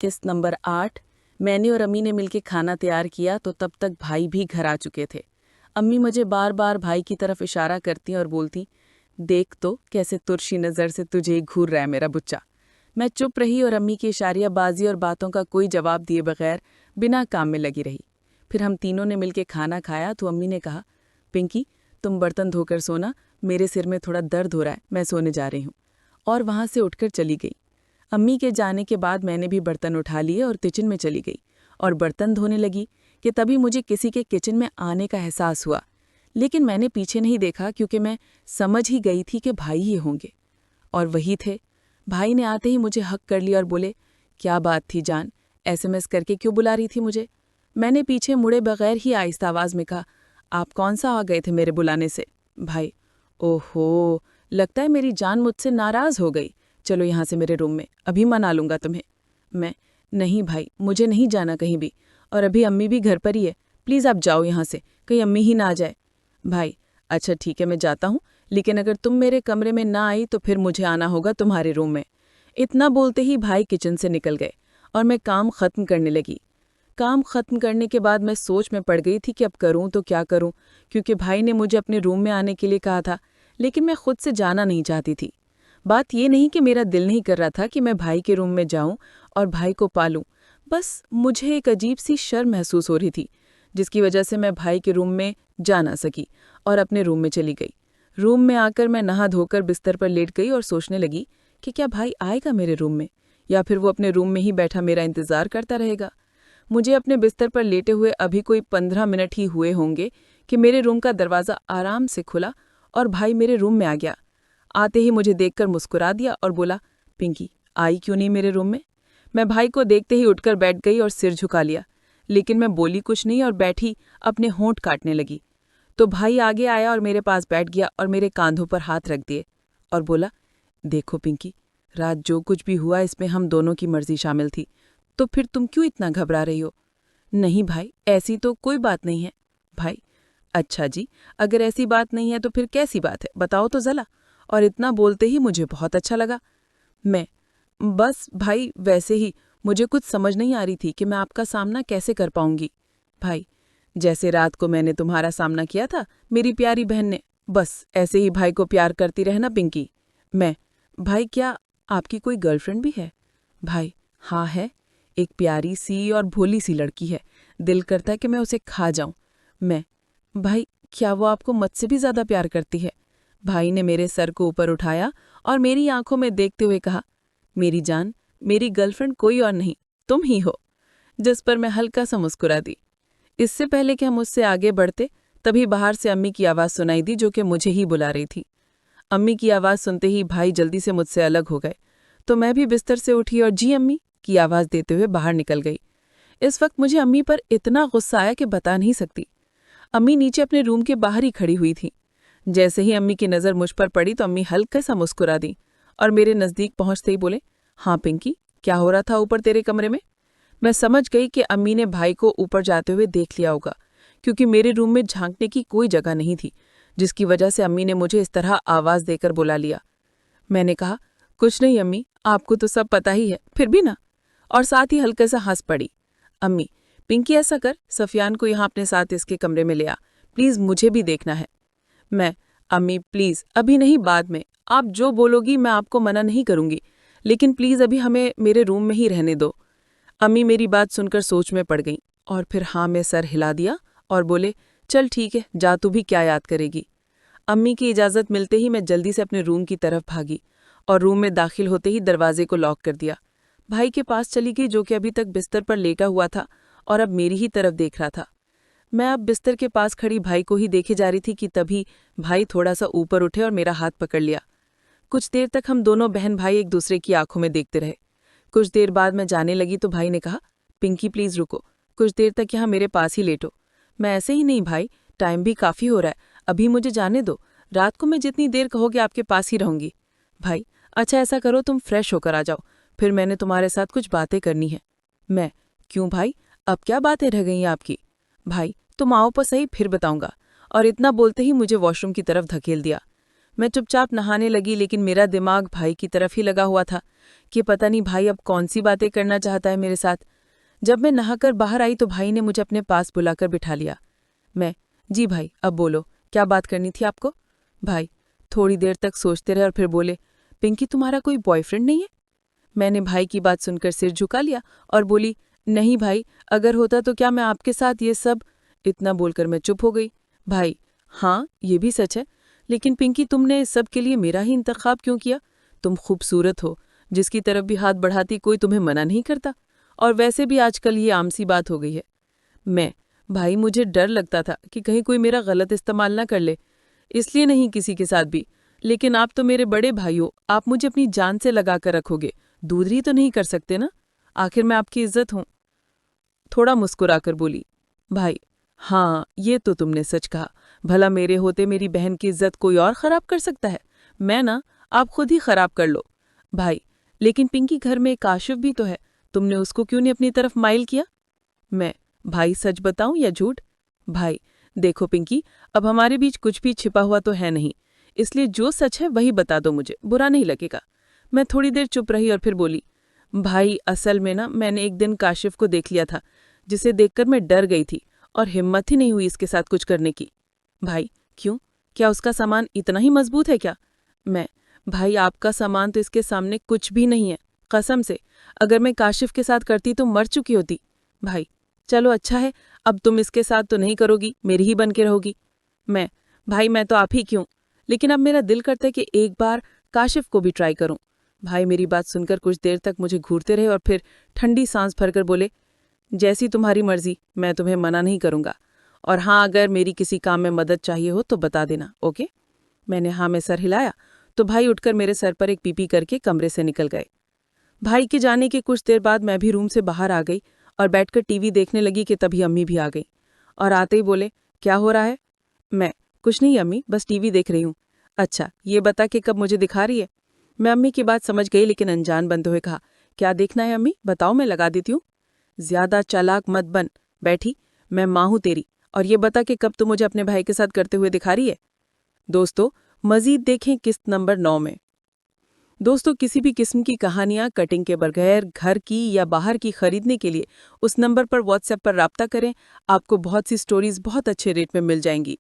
किस्त नंबर 8। मैंने और अम्मी ने मिलकर खाना तैयार किया तो तब तक भाई भी घर आ चुके थे। अम्मी मुझे बार बार भाई की तरफ इशारा करती और बोलती, देख तो कैसे तुरशी नज़र से तुझे ही घूर रहा है मेरा बुच्चा। मैं चुप रही और अम्मी की इशारियाबाजी और बातों का कोई जवाब दिए बगैर बिना काम में लगी रही। फिर हम तीनों ने मिलकर खाना खाया तो अम्मी ने कहा, पिंकी तुम बर्तन धोकर सोना, मेरे सिर में थोड़ा दर्द हो रहा है, मैं सोने जा रही हूँ। और वहाँ से उठकर चली गई। अम्मी के जाने के बाद मैंने भी बर्तन उठा लिए और किचन में चली गई और बर्तन धोने लगी कि तभी मुझे किसी के किचन में आने का एहसास हुआ। लेकिन मैंने पीछे नहीं देखा क्योंकि मैं समझ ही गई थी कि भाई ही होंगे। और वही थे। भाई ने आते ही मुझे हक कर लिया और बोले, क्या बात थी जान, एसएमएस करके क्यों बुला रही थी मुझे? मैंने पीछे मुड़े बगैर ही आहिस्ता आवाज़ में कहा, आप कौन सा आ गए थे मेरे बुलाने से? भाई, ओहो, लगता है मेरी जान मुझसे नाराज़ हो गई। चलो यहाँ से मेरे रूम में, अभी मना लूँगा तुम्हें। मैं, नहीं भाई, मुझे नहीं जाना कहीं भी, और अभी अम्मी भी घर पर ही है, प्लीज़ आप जाओ यहाँ से, कहीं अम्मी ही ना आ जाए। भाई, अच्छा ठीक है मैं जाता हूँ, लेकिन अगर तुम मेरे कमरे में ना आई तो फिर मुझे आना होगा तुम्हारे रूम में। इतना बोलते ही भाई किचन से निकल गए और मैं काम ख़त्म करने लगी। काम ख़त्म करने के बाद मैं सोच में पड़ गई थी कि अब करूँ तो क्या करूँ, क्योंकि भाई ने मुझे अपने रूम में आने के लिए कहा था, लेकिन मैं खुद से जाना नहीं चाहती थी। बात ये नहीं कि मेरा दिल नहीं कर रहा था कि मैं भाई के रूम में जाऊं और भाई को पालूं, बस मुझे एक अजीब सी शर्म महसूस हो रही थी, जिसकी वजह से मैं भाई के रूम में जा ना सकी और अपने रूम में चली गई। रूम में आकर मैं नहा धोकर बिस्तर पर लेट गई और सोचने लगी कि क्या भाई आएगा मेरे रूम में, या फिर वो अपने रूम में ही बैठा मेरा इंतज़ार करता रहेगा। मुझे अपने बिस्तर पर लेटे हुए अभी कोई 15 मिनट ही हुए होंगे कि मेरे रूम का दरवाज़ा आराम से खुला और भाई मेरे रूम में आ गया। आते ही मुझे देखकर मुस्कुरा दिया और बोला, पिंकी आई क्यों नहीं मेरे रूम में? मैं भाई को देखते ही उठकर बैठ गई और सिर झुका लिया, लेकिन मैं बोली कुछ नहीं और बैठी अपने होंठ काटने लगी। तो भाई आगे आया और मेरे पास बैठ गया और मेरे कांधों पर हाथ रख दिए और बोला, देखो पिंकी, रात जो कुछ भी हुआ इसमें हम दोनों की मर्जी शामिल थी, तो फिर तुम क्यों इतना घबरा रही हो? नहीं भाई, ऐसी तो कोई बात नहीं है। भाई, अच्छा जी, अगर ऐसी बात नहीं है तो फिर कैसी बात है, बताओ तो जला। और इतना बोलते ही मुझे बहुत अच्छा लगा। मैं, बस भाई वैसे ही, मुझे कुछ समझ नहीं आ रही थी कि मैं आपका सामना कैसे कर पाऊंगी। भाई, जैसे रात को मैंने तुम्हारा सामना किया था मेरी प्यारी बहन ने, बस ऐसे ही भाई को प्यार करती रहना पिंकी। मैं, भाई क्या आपकी कोई गर्लफ्रेंड भी है? भाई, हाँ है, एक प्यारी सी और भोली सी लड़की है, दिल करता है कि मैं उसे खा जाऊं। मैं, भाई क्या वो आपको मुझसे भी ज्यादा प्यार करती है? भाई ने मेरे सर को ऊपर उठाया और मेरी आंखों में देखते हुए कहा, मेरी जान, मेरी गर्लफ्रेंड कोई और नहीं, तुम ही हो। जिस पर मैं हल्का सा मुस्कुरा दी। इससे पहले कि हम उससे आगे बढ़ते, तभी बाहर से अम्मी की आवाज़ सुनाई दी, जो कि मुझे ही बुला रही थी। अम्मी की आवाज़ सुनते ही भाई जल्दी से मुझसे अलग हो गए, तो मैं भी बिस्तर से उठी और जी अम्मी की आवाज़ देते हुए बाहर निकल गई। इस वक्त मुझे अम्मी पर इतना गुस्सा आया कि बता नहीं सकती। अम्मी नीचे अपने रूम के बाहर ही खड़ी हुई थी। जैसे ही अम्मी की नज़र मुझ पर पड़ी तो अम्मी हल्का सा मुस्कुरा दी और मेरे नज़दीक पहुंचते ही बोले, हाँ पिंकी, क्या हो रहा था ऊपर तेरे कमरे में? मैं समझ गई कि अम्मी ने भाई को ऊपर जाते हुए देख लिया होगा, क्योंकि मेरे रूम में झांकने की कोई जगह नहीं थी, जिसकी वजह से अम्मी ने मुझे इस तरह आवाज़ देकर बुला लिया। मैंने कहा, कुछ नहीं अम्मी, आपको तो सब पता ही है, फिर भी ना। और साथ ही हल्का सा हंस पड़ी। अम्मी, पिंकी ऐसा कर, सफियान को यहाँ अपने साथ इसके कमरे में ले आ, प्लीज़ मुझे भी देखना है। मैं, अम्मी प्लीज़ अभी नहीं, बाद में, आप जो बोलोगी मैं आपको मना नहीं करूँगी, लेकिन प्लीज़ अभी हमें मेरे रूम में ही रहने दो। अम्मी मेरी बात सुनकर सोच में पड़ गईं और फिर हाँ में सर हिला दिया और बोले, चल ठीक है, जा, तू भी क्या याद करेगी। अम्मी की इजाज़त मिलते ही मैं जल्दी से अपने रूम की तरफ भागी और रूम में दाखिल होते ही दरवाजे को लॉक कर दिया। भाई के पास चली गई, जो कि अभी तक बिस्तर पर लेटा हुआ था और अब मेरी ही तरफ देख रहा था। मैं अब बिस्तर के पास खड़ी भाई को ही देखे जा रही थी कि तभी भाई थोड़ा सा ऊपर उठे और मेरा हाथ पकड़ लिया। कुछ देर तक हम दोनों बहन भाई एक दूसरे की आंखों में देखते रहे। कुछ देर बाद मैं जाने लगी तो भाई ने कहा, पिंकी प्लीज़ रुको, कुछ देर तक यहाँ मेरे पास ही लेटो। मैं, ऐसे ही नहीं भाई, टाइम भी काफ़ी हो रहा है, अभी मुझे जाने दो, रात को मैं जितनी देर कहोगे आपके पास ही रहूंगी। भाई, अच्छा ऐसा करो तुम फ्रेश होकर आ जाओ, फिर मैंने तुम्हारे साथ कुछ बातें करनी है। मैं, क्यों भाई, अब क्या बातें रह गई हैं आपकी? भाई, तुम आओ पर सही, फिर बताऊंगा। और इतना बोलते ही मुझे वॉशरूम की तरफ धकेल दिया। मैं चुपचाप नहाने लगी, लेकिन मेरा दिमाग भाई की तरफ ही लगा हुआ था कि पता नहीं भाई अब कौन सी बातें करना चाहता है मेरे साथ। जब मैं नहाकर बाहर आई तो भाई ने मुझे अपने पास बुलाकर बिठा लिया। मैं, जी भाई, अब बोलो, क्या बात करनी थी आपको? भाई थोड़ी देर तक सोचते रहे और फिर बोले, पिंकी तुम्हारा कोई बॉयफ्रेंड नहीं है? मैंने भाई की बात सुनकर सिर झुका लिया और बोली, नहीं भाई, अगर होता तो क्या मैं आपके साथ ये सब। इतना बोलकर मैं चुप हो गई। भाई, हाँ ये भी सच है, लेकिन पिंकी तुमने इस सब के लिए मेरा ही इंतखाब क्यों किया? तुम खूबसूरत हो, जिसकी तरफ भी हाथ बढ़ाती कोई तुम्हें मना नहीं करता, और वैसे भी आजकल ये आम सी बात हो गई है। मैं, भाई मुझे डर लगता था कि कहीं कोई मेरा गलत इस्तेमाल ना कर ले, इसलिए नहीं किसी के साथ भी। लेकिन आप तो मेरे बड़े भाई हो, आप मुझे अपनी जान से लगा कर रखोगे, दूसरी तो नहीं कर सकते ना? आखिर मैं आपकी इज्जत हूं। थोड़ा मुस्कुराकर बोली, भाई हाँ ये तो तुमने सच कहा, भला मेरे होते मेरी बहन की इज्जत कोई और खराब कर सकता है? मैं ना, आप खुद ही खराब कर लो। भाई, लेकिन पिंकी घर में एक काशिफ भी तो है, तुमने उसको क्यों नहीं अपनी तरफ माइल किया? मैं, भाई सच बताऊं या झूठ? भाई, देखो पिंकी, अब हमारे बीच कुछ भी छिपा हुआ तो है नहीं, इसलिए जो सच है वही बता दो, मुझे बुरा नहीं लगेगा। मैं थोड़ी देर चुप रही और फिर बोली, भाई असल में ना मैंने एक दिन काशिफ को देख लिया था, जिसे देखकर मैं डर गई थी और हिम्मत ही नहीं हुई इसके साथ कुछ करने की। भाई, क्यों? क्या उसका सामान इतना ही मजबूत है क्या? मैं, भाई आपका सामान तो इसके सामने कुछ भी नहीं है, कसम से, अगर मैं काशिफ के साथ करती तो मर चुकी होती। भाई, चलो अच्छा है, अब तुम इसके साथ तो नहीं करोगी, मेरी ही बन के रहोगी। मैं, भाई मैं तो आप ही क्यों, लेकिन अब मेरा दिल करता है कि एक बार काशिफ को भी ट्राई करूं। भाई मेरी बात सुनकर कुछ देर तक मुझे घूरते रहे और फिर ठंडी सांस भरकर बोले, जैसी तुम्हारी मर्जी, मैं तुम्हें मना नहीं करूंगा, और हाँ अगर मेरी किसी काम में मदद चाहिए हो तो बता देना, ओके? मैंने हाँ में सर हिलाया तो भाई उठकर मेरे सर पर एक पीपी करके कमरे से निकल गए। भाई के जाने के कुछ देर बाद मैं भी रूम से बाहर आ गई और बैठकर टीवी देखने लगी कि तभी अम्मी भी आ गई और आते ही बोले, क्या हो रहा है? मैं, कुछ नहीं अम्मी, बस टीवी देख रही हूँ। अच्छा, ये बता कि कब मुझे दिखा रही है? मैं अम्मी की बात समझ गई, लेकिन अनजान बनते हुए कहा, क्या देखना है अम्मी, बताओ मैं लगा देती हूँ। ज्यादा चालाक मत बन बैठी, मैं माँ हूँ तेरी, और ये बता कि कब तू मुझे अपने भाई के साथ करते हुए दिखा रही है। दोस्तों, मजीद देखें किस्त नंबर 9 में। दोस्तों, किसी भी किस्म की कहानियां कटिंग के बगैर घर की या बाहर की खरीदने के लिए उस नंबर पर व्हाट्सएप पर राब्ता करें, आपको बहुत सी स्टोरीज बहुत अच्छे रेट में मिल जाएंगी।